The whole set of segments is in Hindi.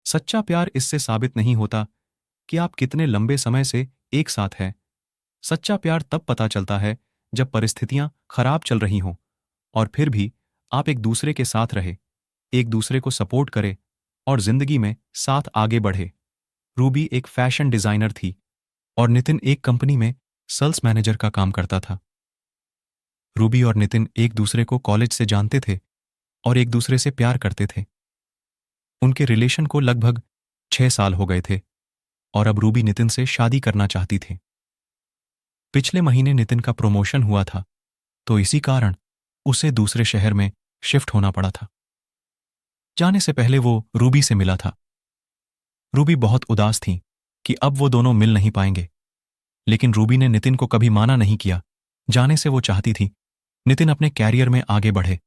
सच्चा प्यार इससे साबित नहीं होता कि आप कितने लंबे समय से एक साथ हैं। सच्चा प्यार तब पता चलता है जब परिस्थितियां खराब चल रही हों और फिर भी आप एक दूसरे के साथ रहे, एक दूसरे को सपोर्ट करे और जिंदगी में साथ आगे बढ़े। रूबी एक फैशन डिजाइनर थी और नितिन एक कंपनी में सेल्स मैनेजर का काम करता था। रूबी और नितिन एक दूसरे को कॉलेज से जानते थे और एक दूसरे से प्यार करते थे। उनके रिलेशन को लगभग 6 साल हो गए थे और अब रूबी नितिन से शादी करना चाहती थी। पिछले महीने नितिन का प्रमोशन हुआ था, तो इसी कारण उसे दूसरे शहर में शिफ्ट होना पड़ा था। जाने से पहले वो रूबी से मिला था। रूबी बहुत उदास थी कि अब वो दोनों मिल नहीं पाएंगे, लेकिन रूबी ने नितिन को कभी माना नहीं किया। जाने से वो चाहती थी नितिन अपने कैरियर में आगे बढ़े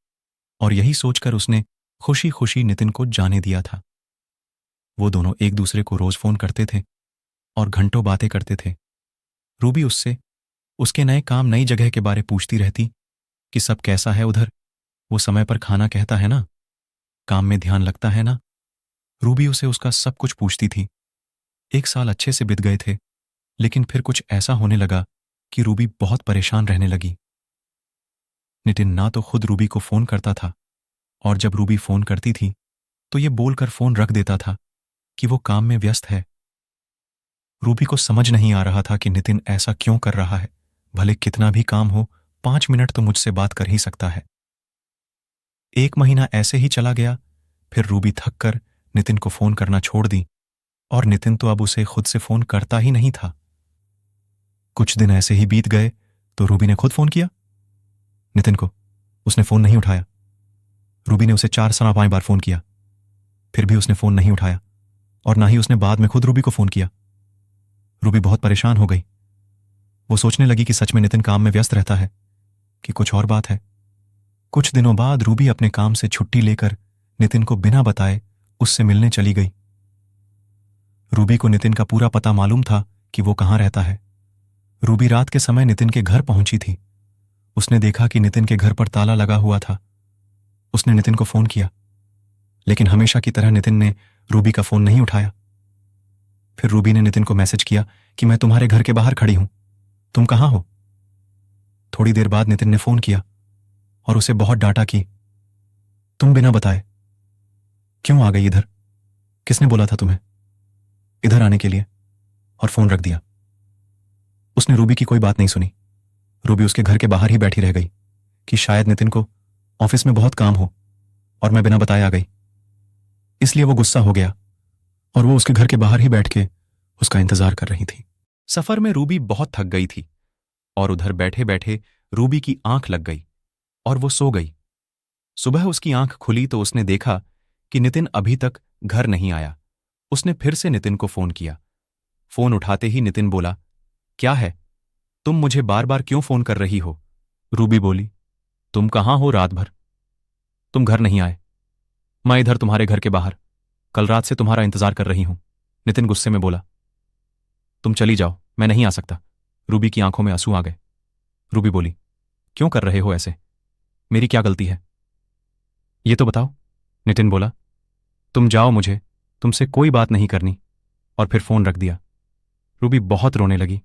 और यही सोचकर उसने खुशी खुशी नितिन को जाने दिया था। वो दोनों एक दूसरे को रोज फोन करते थे और घंटों बातें करते थे। रूबी उससे उसके नए काम, नई जगह के बारे पूछती रहती कि सब कैसा है उधर, वो समय पर खाना कहता है ना, काम में ध्यान लगता है ना। रूबी उसे उसका सब कुछ पूछती थी। 1 साल अच्छे से बीत गए थे, लेकिन फिर कुछ ऐसा होने लगा कि रूबी बहुत परेशान रहने लगी। नितिन ना तो खुद रूबी को फोन करता था और जब रूबी फोन करती थी तो ये बोलकर फोन रख देता था कि वो काम में व्यस्त है। रूबी को समझ नहीं आ रहा था कि नितिन ऐसा क्यों कर रहा है। भले कितना भी काम हो, 5 मिनट तो मुझसे बात कर ही सकता है। 1 महीना ऐसे ही चला गया। फिर रूबी थक कर नितिन को फोन करना छोड़ दी और नितिन तो अब उसे खुद से फोन करता ही नहीं था। कुछ दिन ऐसे ही बीत गए तो रूबी ने खुद फोन किया नितिन को। उसने फोन नहीं उठाया। रूबी ने उसे 4 से 5 बार फोन किया, फिर भी उसने फोन नहीं उठाया और ना ही उसने बाद में खुद रूबी को फोन किया। रूबी बहुत परेशान हो गई। वो सोचने लगी कि सच में नितिन काम में व्यस्त रहता है कि कुछ और बात है। कुछ दिनों बाद रूबी अपने काम से छुट्टी लेकर नितिन को बिना बताए उससे मिलने चली गई। रूबी को नितिन का पूरा पता मालूम था कि वो कहाँ रहता है। रूबी रात के समय नितिन के घर पहुंची थी। उसने देखा कि नितिन के घर पर ताला लगा हुआ था। उसने नितिन को फोन किया, लेकिन हमेशा की तरह नितिन ने रूबी का फोन नहीं उठाया। फिर रूबी ने नितिन को मैसेज किया कि मैं तुम्हारे घर के बाहर खड़ी हूं, तुम कहां हो। थोड़ी देर बाद नितिन ने फोन किया और उसे बहुत डांटा कि तुम बिना बताए क्यों आ गई इधर, किसने बोला था तुम्हें इधर आने के लिए, और फोन रख दिया। उसने रूबी की कोई बात नहीं सुनी। रूबी उसके घर के बाहर ही बैठी रह गई कि शायद नितिन को ऑफिस में बहुत काम हो और मैं बिना बताए आ गई। इसलिए वो गुस्सा हो गया और वो उसके घर के बाहर ही बैठ के उसका इंतजार कर रही थी। सफर में रूबी बहुत थक गई थी और उधर बैठे बैठे रूबी की आंख लग गई और वो सो गई। सुबह उसकी आंख खुली तो उसने देखा कि नितिन अभी तक घर नहीं आया। उसने फिर से नितिन को फोन किया। फोन उठाते ही नितिन बोला, क्या है, तुम मुझे बार बार क्यों फोन कर रही हो। रूबी बोली, तुम कहां हो रात भर, तुम घर नहीं आए। मैं इधर तुम्हारे घर के बाहर कल रात से तुम्हारा इंतजार कर रही हूं। नितिन गुस्से में बोला, तुम चली जाओ, मैं नहीं आ सकता। रूबी की आंखों में आंसू आ गए। रूबी बोली, क्यों कर रहे हो ऐसे, मेरी क्या गलती है, ये तो बताओ। नितिन बोला, तुम जाओ, मुझे तुमसे कोई बात नहीं करनी, और फिर फोन रख दिया। रूबी बहुत रोने लगी।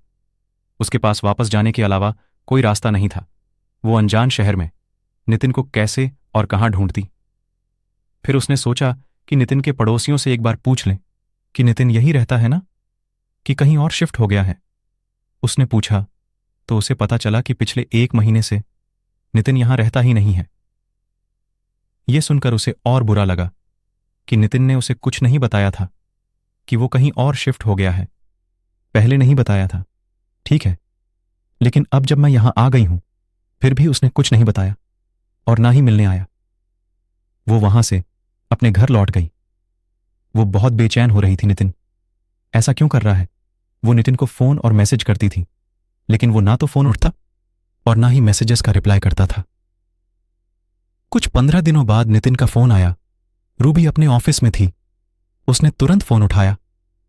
उसके पास वापस जाने के अलावा कोई रास्ता नहीं था। वो अनजान शहर में नितिन को कैसे और कहां ढूंढती। फिर उसने सोचा कि नितिन के पड़ोसियों से एक बार पूछ लें कि नितिन यही रहता है ना, कि कहीं और शिफ्ट हो गया है। उसने पूछा तो उसे पता चला कि पिछले 1 महीने से नितिन यहां रहता ही नहीं है। यह सुनकर उसे और बुरा लगा कि नितिन ने उसे कुछ नहीं बताया था कि वो कहीं और शिफ्ट हो गया है। पहले नहीं बताया था, ठीक है, लेकिन अब जब मैं यहां आ गई हूं फिर भी उसने कुछ नहीं बताया और ना ही मिलने आया। वो वहां से अपने घर लौट गई। वो बहुत बेचैन हो रही थी। नितिन ऐसा क्यों कर रहा है। वो नितिन को फोन और मैसेज करती थी, लेकिन वो ना तो फोन उठता और ना ही मैसेजेस का रिप्लाई करता था। कुछ 15 दिनों बाद नितिन का फोन आया। रूबी अपने ऑफिस में थी। उसने तुरंत फोन उठाया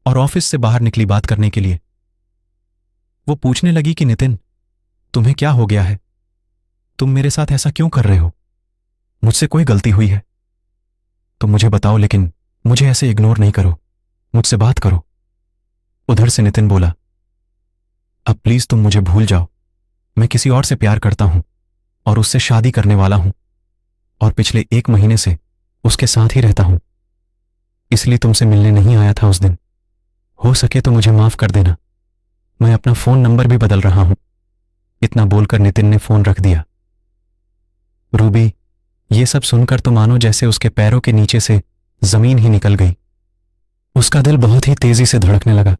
और ऑफिस से बाहर निकली बात करने के लिए। वो पूछने लगी कि नितिन, तुम्हें क्या हो गया है, तुम मेरे साथ ऐसा क्यों कर रहे हो, मुझसे कोई गलती हुई है तो मुझे बताओ, लेकिन मुझे ऐसे इग्नोर नहीं करो, मुझसे बात करो। उधर से नितिन बोला, अब प्लीज तुम मुझे भूल जाओ। मैं किसी और से प्यार करता हूं और उससे शादी करने वाला हूं, और पिछले 1 महीने से उसके साथ ही रहता हूं। इसलिए तुमसे मिलने नहीं आया था उस दिन। हो सके तो मुझे माफ कर देना। मैं अपना फोन नंबर भी बदल रहा हूं। इतना बोलकर नितिन ने फोन रख दिया। रूबी ये सब सुनकर तो मानो जैसे उसके पैरों के नीचे से जमीन ही निकल गई। उसका दिल बहुत ही तेजी से धड़कने लगा।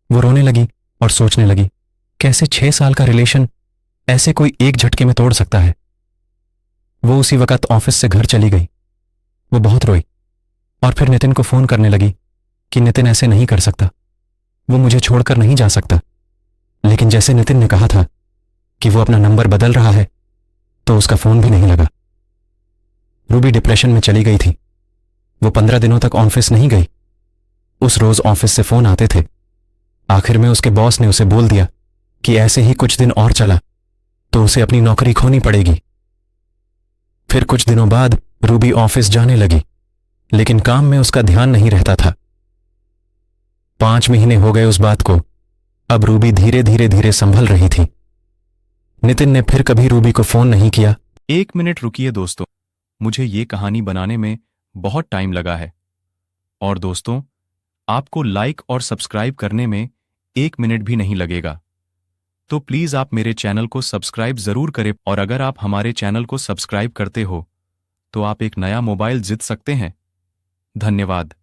वो रोने लगी और सोचने लगी, कैसे 6 साल का रिलेशन ऐसे कोई एक झटके में तोड़ सकता है। वो उसी वक्त ऑफिस से घर चली गई। वो बहुत रोई और फिर नितिन को फोन करने लगी कि नितिन ऐसे नहीं कर सकता, वो मुझे छोड़कर नहीं जा सकता। लेकिन जैसे नितिन ने कहा था कि वो अपना नंबर बदल रहा है, तो उसका फोन भी नहीं लगा। रूबी डिप्रेशन में चली गई थी। वो 15 दिनों तक ऑफिस नहीं गई। उस रोज ऑफिस से फोन आते थे। आखिर में उसके बॉस ने उसे बोल दिया कि ऐसे ही कुछ दिन और चला तो उसे अपनी नौकरी खोनी पड़ेगी। फिर कुछ दिनों बाद रूबी ऑफिस जाने लगी, लेकिन काम में उसका ध्यान नहीं रहता था। 5 महीने हो गए उस बात को। अब रूबी धीरे धीरे धीरे संभल रही थी। नितिन ने फिर कभी रूबी को फोन नहीं किया। 1 मिनट रुकिए दोस्तों, मुझे ये कहानी बनाने में बहुत टाइम लगा है। और दोस्तों, आपको लाइक और सब्सक्राइब करने में 1 मिनट भी नहीं लगेगा। तो प्लीज आप मेरे चैनल को सब्सक्राइब जरूर करें, और अगर आप हमारे चैनल को सब्सक्राइब करते हो तो आप एक नया मोबाइल जीत सकते हैं। धन्यवाद।